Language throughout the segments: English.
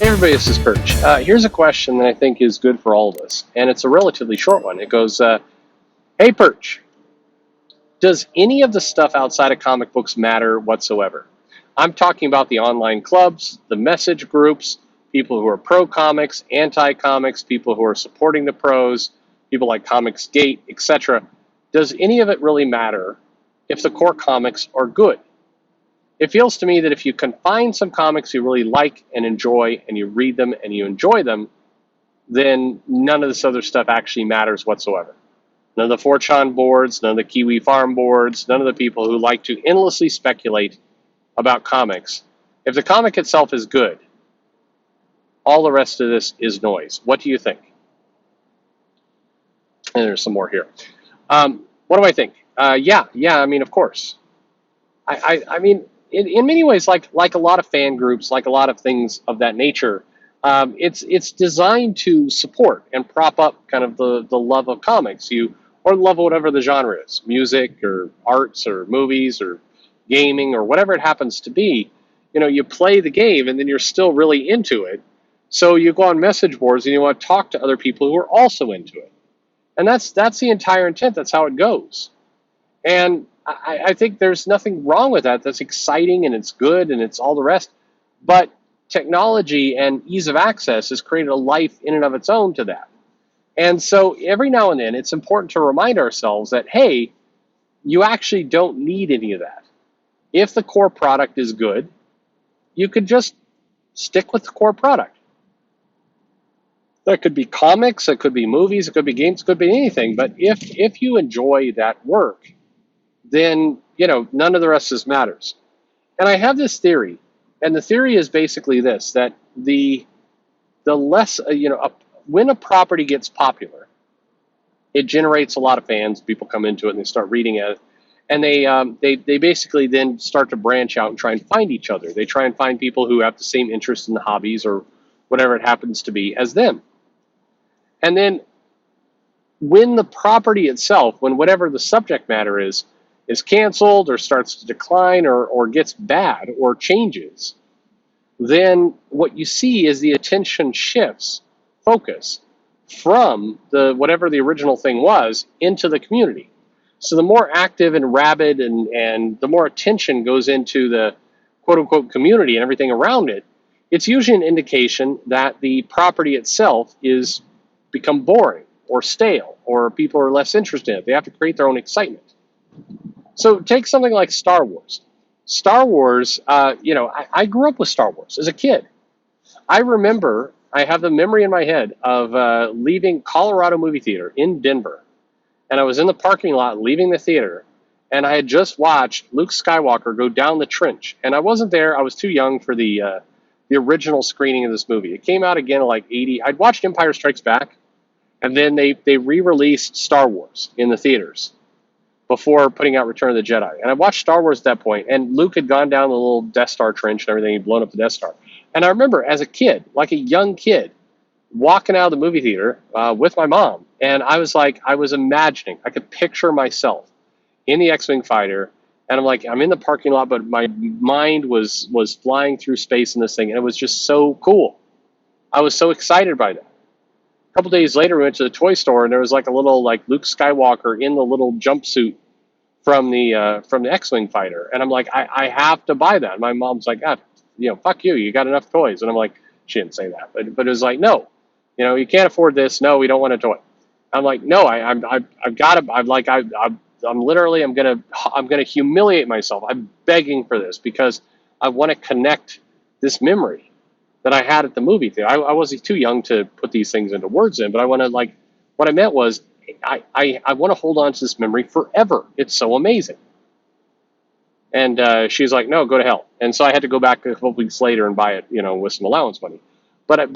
Everybody, this is Perch. Here's a question that I think is good for all of us, and it's a relatively short one. It goes, hey Perch, does any of the stuff outside of comic books matter whatsoever? I'm talking about the online clubs, the message groups, people who are pro comics, anti comics, people who are supporting the pros, people like Comics Gate, etc. Does any of it really matter if the core comics are good? It feels to me that if you can find some comics you really like and enjoy, and you read them and you enjoy them, then none of this other stuff actually matters whatsoever. None of the 4chan boards, none of the Kiwi farm boards, none of the people who like to endlessly speculate about comics. If the comic itself is good, all the rest of this is noise. What do you think? And there's some more here. What do I think? Yeah, I mean, of course. I mean, in many ways, like a lot of fan groups, like a lot of things of that nature, it's designed to support and prop up kind of the love of comics, or love of whatever the genre is, music or arts or movies or gaming or whatever it happens to be. You know, you play the game and then you're still really into it. So you go on message boards and you want to talk to other people who are also into it. And that's the entire intent. That's how it goes. And I think there's nothing wrong with that. That's exciting and it's good and it's all the rest. But technology and ease of access has created a life in and of its own to that. And so every now and then it's important to remind ourselves that, hey, you actually don't need any of that. If the core product is good, you could just stick with the core product. That could be comics, it could be movies, it could be games, it could be anything. But if you enjoy that work, then, none of the rest of this matters. And I have this theory, and the theory is basically this, that the less, when a property gets popular, it generates a lot of fans, people come into it and they start reading it, and they basically then start to branch out and try and find each other. They try and find people who have the same interest in the hobbies or whatever it happens to be as them. And then when the property itself, when whatever the subject matter is canceled or starts to decline or gets bad or changes, then what you see is the attention shifts focus from whatever the original thing was into the community. So the more active and rabid and the more attention goes into the quote unquote community and everything around it, it's usually an indication that the property itself is become boring or stale, or people are less interested in it. They have to create their own excitement. So take something like Star Wars. Star Wars, I grew up with Star Wars as a kid. I remember, I have the memory in my head of leaving Colorado movie theater in Denver. And I was in the parking lot leaving the theater, and I had just watched Luke Skywalker go down the trench. And I wasn't there. I was too young for the original screening of this movie. It came out again in like 80. I'd watched Empire Strikes Back, and then they re-released Star Wars in the theaters before putting out Return of the Jedi. And I watched Star Wars at that point, and Luke had gone down the little Death Star trench and everything. He'd blown up the Death Star. And I remember as a kid, like a young kid, walking out of the movie theater with my mom, and I was imagining, I could picture myself in the X-Wing fighter, and I'm in the parking lot, but my mind was flying through space in this thing, and it was just so cool. I was so excited by that. A couple days later, we went to the toy store, and there was like a little Luke Skywalker in the little jumpsuit from the X-Wing fighter, and I'm like, I have to buy that. And my mom's like, fuck you, you got enough toys. And I'm like, she didn't say that, but it was like, no, you can't afford this. No, we don't want a toy. I'm like, no, I've got to. I'm literally, I'm gonna humiliate myself. I'm begging for this because I want to connect this memory that I had at the movie theater. I wasn't too young to put these things into words in, but I want to what I meant was I want to hold on to this memory forever. It's so amazing. And she's like, no, go to hell. And so I had to go back a couple weeks later and buy it, with some allowance money. But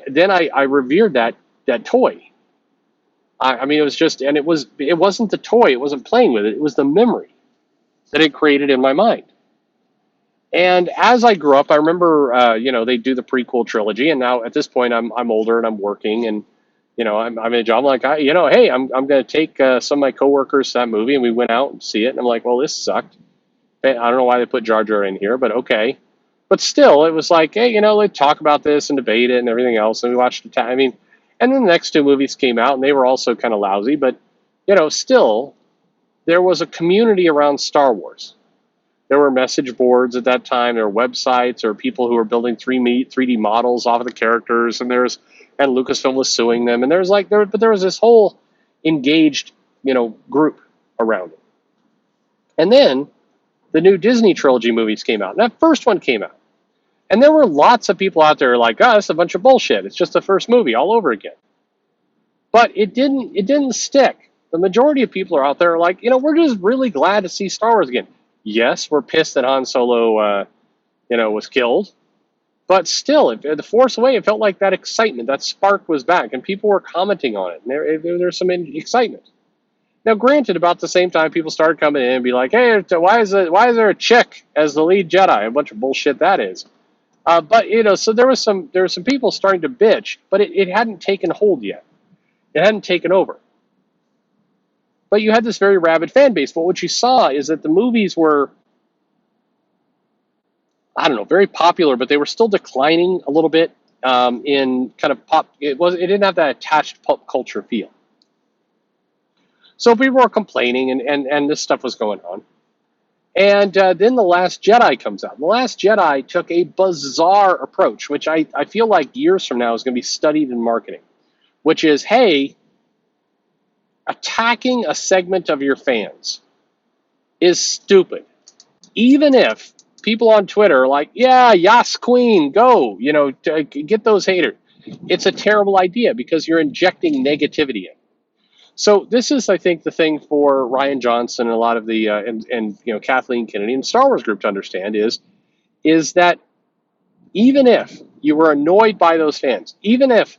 then I revered that toy. I mean, it was just, and it wasn't the toy. It wasn't playing with it. It was the memory that it created in my mind. And as I grew up, I remember, they do the prequel trilogy, and now at this point, I'm older and I'm working, and I'm in a job. I'm like, hey, I'm going to take some of my coworkers to that movie, and we went out and see it, and I'm like, well, this sucked. I don't know why they put Jar Jar in here, but okay. But still, it was like, hey, let's talk about this and debate it and everything else. And we watched it. I mean, and then the next two movies came out, and they were also kind of lousy. But still, there was a community around Star Wars. There were message boards at that time. There were websites. There were people who were building 3D models off of the characters, and Lucasfilm was suing them. And there was this whole engaged, group around it. And then the new Disney trilogy movies came out. And that first one came out. And there were lots of people out there like, oh, it's a bunch of bullshit. It's just the first movie all over again. But it didn't stick. The majority of people are out there like, we're just really glad to see Star Wars again. Yes, we're pissed that Han Solo, was killed. But still, The Force Awakens, it felt like that excitement, that spark was back. And people were commenting on it. And there's some excitement. Now, granted, about the same time, people started coming in and be like, hey, why is there a chick as the lead Jedi? A bunch of bullshit that is. But so there were some people starting to bitch, but it hadn't taken hold yet. It hadn't taken over. But you had this very rabid fan base. But what you saw is that the movies were, I don't know, very popular, but they were still declining a little bit in kind of pop. It didn't have that attached pop culture feel. So people were complaining, and this stuff was going on. And then The Last Jedi comes out. The Last Jedi took a bizarre approach, which I feel like years from now is going to be studied in marketing, which is, hey, attacking a segment of your fans is stupid. Even if people on Twitter are like, yeah, Yas Queen, go, get those haters. It's a terrible idea because you're injecting negativity in. So this is, I think, the thing for Rian Johnson and a lot of the and Kathleen Kennedy and Star Wars Group to understand is that even if you were annoyed by those fans, even if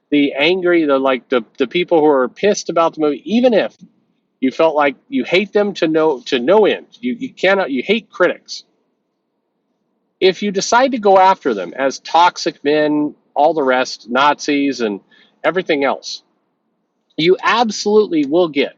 the angry, the people who are pissed about the movie, even if you felt like you hate them to no end, you hate critics. If you decide to go after them as toxic men, all the rest, Nazis and everything else, you absolutely will get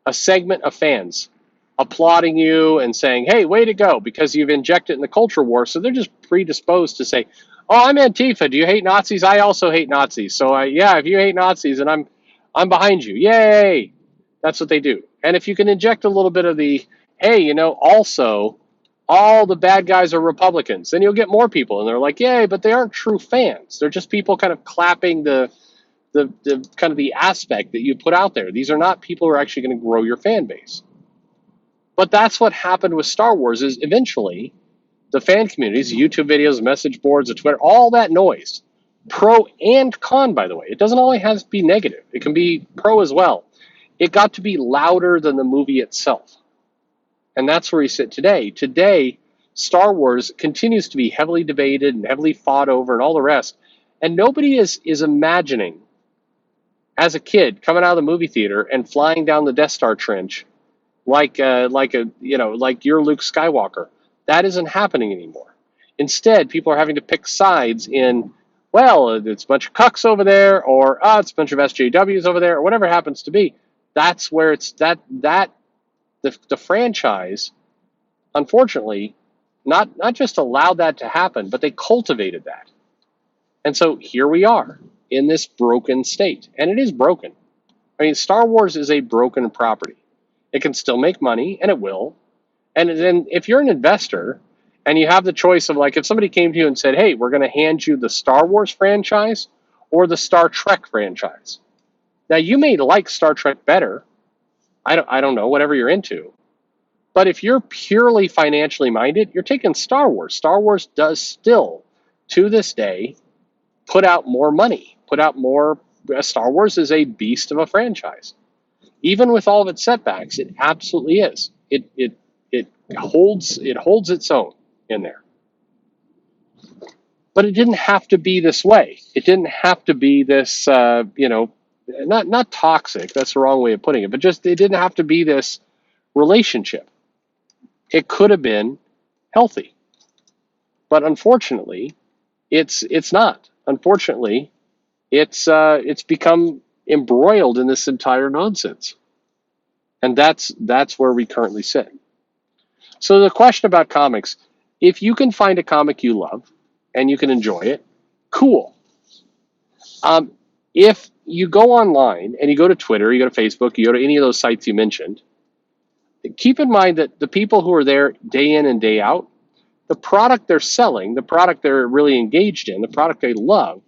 a segment of fans applauding you and saying, hey, way to go, because you've injected in the culture war. So they're just predisposed to say, oh, I'm Antifa. Do you hate Nazis? I also hate Nazis. So if you hate Nazis, and I'm behind you. Yay. That's what they do. And if you can inject a little bit of the, hey, also all the bad guys are Republicans, then you'll get more people. And they're like, yay, but they aren't true fans. They're just people kind of clapping the kind of the aspect that you put out there. These are not people who are actually going to grow your fan base. But that's what happened with Star Wars is eventually the fan communities, YouTube videos, message boards, Twitter, all that noise, pro and con, by the way. It doesn't always have to be negative. It can be pro as well. It got to be louder than the movie itself. And that's where we sit today. Today, Star Wars continues to be heavily debated and heavily fought over and all the rest. And nobody is imagining as a kid coming out of the movie theater and flying down the Death Star trench like you're Luke Skywalker. That isn't happening anymore. Instead, people are having to pick sides in, well, it's a bunch of cucks over there, or it's a bunch of SJWs over there, or whatever it happens to be. That's where it's the franchise, unfortunately, not just allowed that to happen, but they cultivated that. And so here we are in this broken state. And it is broken. I mean, Star Wars is a broken property. It can still make money, and it will. And then if you're an investor and you have the choice of, like, if somebody came to you and said, hey, we're going to hand you the Star Wars franchise or the Star Trek franchise. Now, you may like Star Trek better. I don't know, whatever you're into. But if you're purely financially minded, you're taking Star Wars. Star Wars does still, to this day, put out more money, put out more. Star Wars is a beast of a franchise. Even with all of its setbacks, it absolutely is. It holds its own in there. But it didn't have to be this way. It didn't have to be this, not toxic. That's the wrong way of putting it. But just it didn't have to be this relationship. It could have been healthy. But unfortunately, it's not. Unfortunately, it's become embroiled in this entire nonsense. And that's where we currently sit. So the question about comics, If you can find a comic you love and you can enjoy it, cool. If you go online and you go to Twitter, you go to Facebook, you go to any of those sites you mentioned, keep in mind that the people who are there day in and day out, the product they're selling, the product they're really engaged in, the product they love,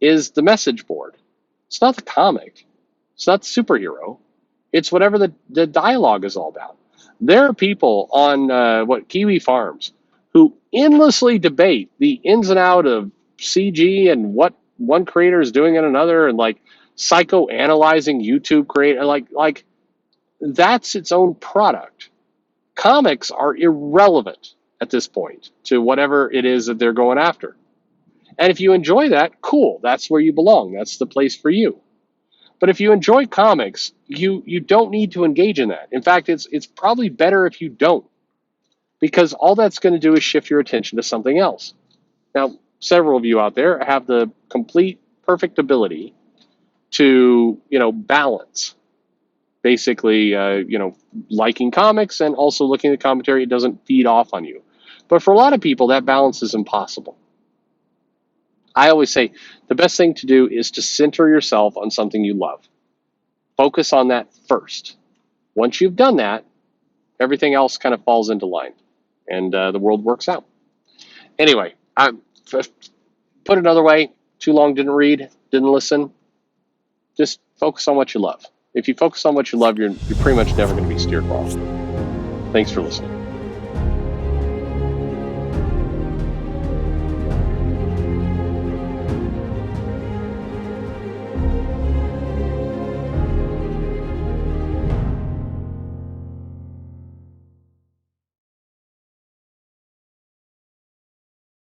is the message board. It's not the comic. It's not the superhero. It's whatever the dialogue is all about. There are people on Kiwi Farms who endlessly debate the ins and out of CG and what one creator is doing in another, and like psychoanalyzing YouTube creator. Like that's its own product. Comics are irrelevant at this point to whatever it is that they're going after. And if you enjoy that, cool. That's where you belong. That's the place for you. But if you enjoy comics, you don't need to engage in that. In fact, it's probably better if you don't, because all that's going to do is shift your attention to something else. Now, several of you out there have the complete, perfect ability to, balance. Basically, liking comics and also looking at commentary. It doesn't feed off on you. But for a lot of people, that balance is impossible. I always say the best thing to do is to center yourself on something you love. Focus on that first. Once you've done that, everything else kind of falls into line, and the world works out. Anyway, put another way, too long didn't read, didn't listen. Just focus on what you love. If you focus on what you love, you're pretty much never going to be steered wrong. Thanks for listening.